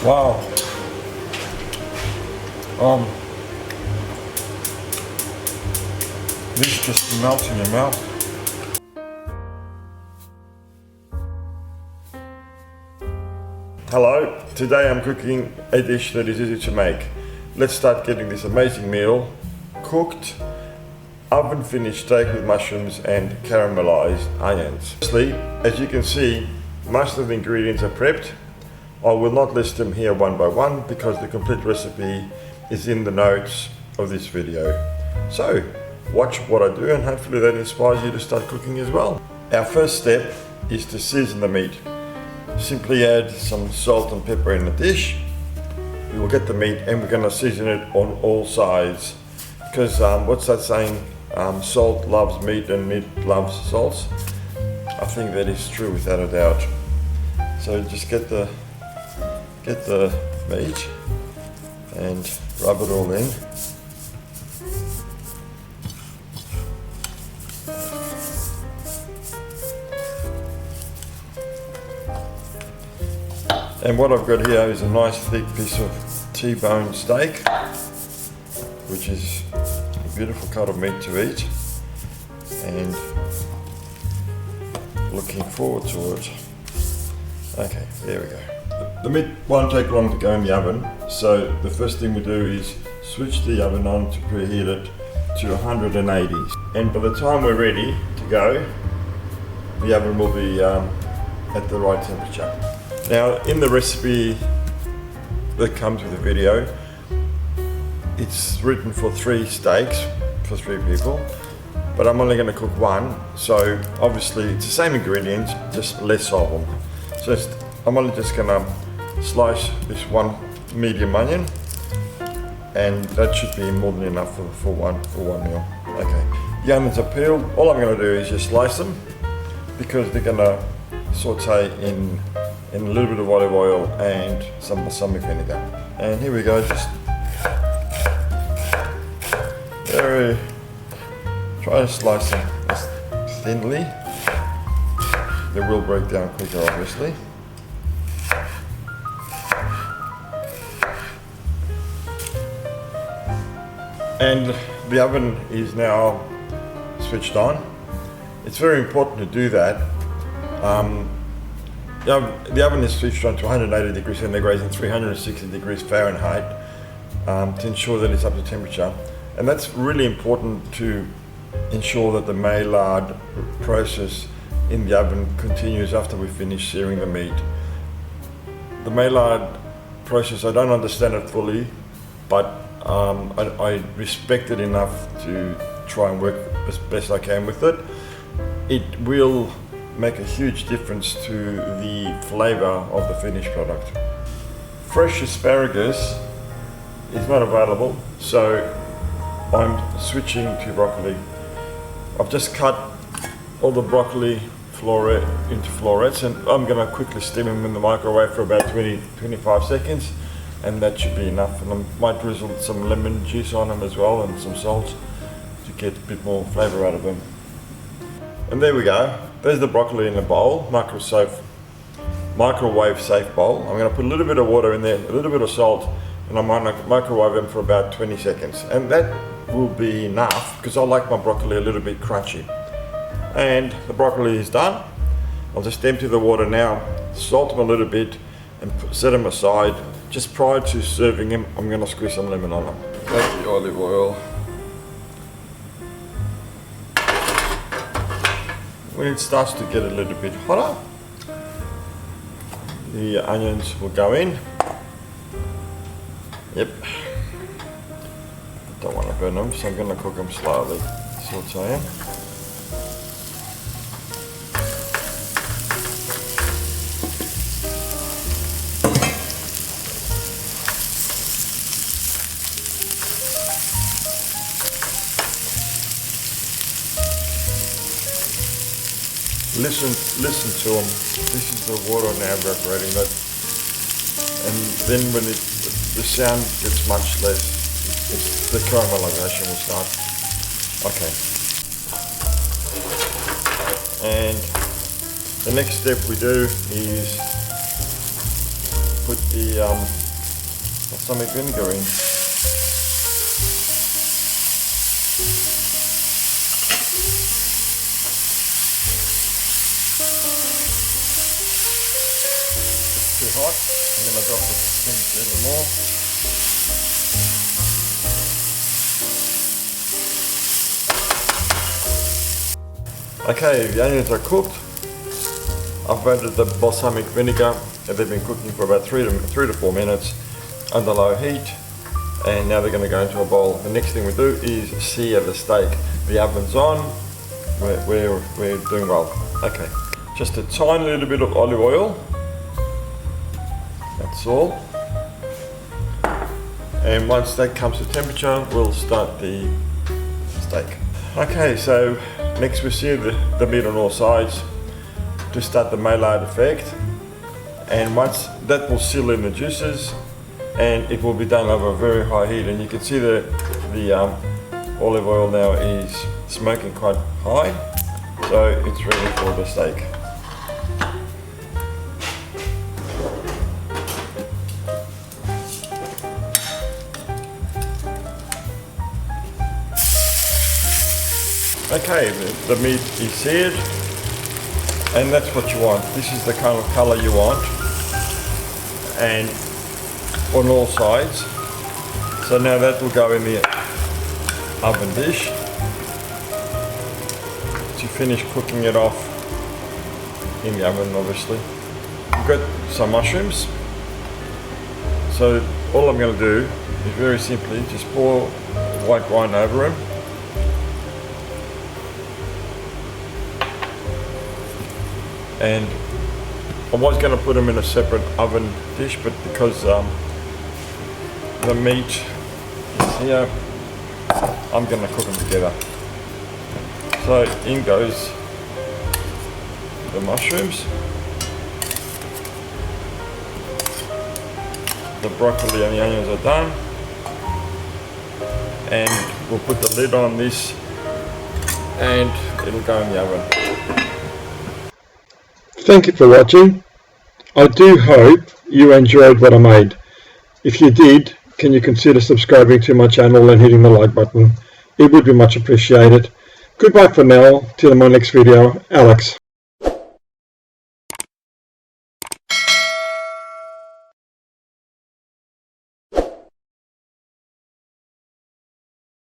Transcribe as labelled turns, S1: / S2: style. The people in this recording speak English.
S1: Wow. This just melts in your mouth. Hello, today I'm cooking a dish that is easy to make. Let's start getting this amazing meal cooked. Oven finished steak with mushrooms and caramelized onions. Firstly, as you can see, most of the ingredients are prepped. I will not list them here one by one because the complete recipe is in the notes of this video. So, watch what I do and hopefully that inspires you to start cooking as well. Our first step is to season the meat. Simply add some salt and pepper in the dish. We will get the meat and we're going to season it on all sides. Because what's that saying? Salt loves meat and meat loves salt. I think that is true without a doubt. So just get the meat and rub it all in. And what I've got here is a nice thick piece of T-bone steak, which is a beautiful cut of meat to eat, and looking forward to it. Okay, there we go. The meat won't take long to go in the oven, so the first thing we do is switch the oven on to preheat it to 180. And by the time we're ready to go, the oven will be at the right temperature. Now, in the recipe that comes with the video, it's written for 3 steaks for 3 people, but I'm only going to cook one, so obviously it's the same ingredients, just less of them. So I'm only just going to slice this one medium onion, and that should be more than enough for one meal. Okay, the onions are peeled. All I'm going to do is just slice them because they're going to saute in a little bit of olive oil and some balsamic vinegar. And here we go, just try to slice them as thinly. They will break down quicker, obviously. And the oven is now switched on. It's very important to do that. The oven is switched on to 180 degrees centigrade and 360 degrees Fahrenheit to ensure that it's up to temperature. And that's really important to ensure that the Maillard process in the oven continues after we finish searing the meat. The Maillard process, I don't understand it fully, but I respect it enough to try and work as best I can with it. It will make a huge difference to the flavour of the finished product. Fresh asparagus is not available, so I'm switching to broccoli. I've just cut all the broccoli into florets, and I'm going to quickly steam them in the microwave for about 20-25 seconds, and that should be enough. And I might drizzle some lemon juice on them as well and some salt to get a bit more flavour out of them. And there we go. There's the broccoli in a bowl, microwave safe bowl. I'm going to put a little bit of water in there, a little bit of salt, and I'm going to microwave them for about 20 seconds. And that will be enough because I like my broccoli a little bit crunchy. And the broccoli is done. I'll just empty the water now, salt them a little bit, and set them aside. Just prior to serving them, I'm going to squeeze some lemon on them. Take the olive oil. When it starts to get a little bit hotter, the onions will go in. Yep. Don't want to burn them, so I'm going to cook them slowly. Saute them. Listen to them. This is the water now evaporating. And then when the sound gets much less, the caramelization will start. Okay. And the next step we do is put the balsamic vinegar in. It's too hot, and then I drop the temperature even more. Okay, the onions are cooked. I've added the balsamic vinegar, and they've been cooking for about 3 to 4 minutes under low heat, and now they're going to go into a bowl. The next thing we do is sear the steak. The oven's on, we're doing well. Okay, just a tiny little bit of olive oil, that's all. And once that comes to temperature, we'll start the steak. Okay, so next we sear the meat on all sides to start the maillard effect, and once that will seal in the juices, and it will be done over a very high heat, and you can see the olive oil now is smoking quite high, so it's ready for the steak. Okay, the meat is seared, and that's what you want. This is the kind of colour you want, and on all sides. So now that will go in the oven dish to finish cooking it off in the oven, obviously. We've got some mushrooms, so all I'm going to do is very simply just pour white wine over them. And I was going to put them in a separate oven dish, but because the meat is here, I'm going to cook them together. So in goes the mushrooms, the broccoli and the onions are done, and we'll put the lid on this and it'll go in the oven.
S2: Thank you for watching. I do hope you enjoyed what I made. If you did, can you consider subscribing to my channel and hitting the like button? It would be much appreciated. Goodbye for now, till my next video. Alex.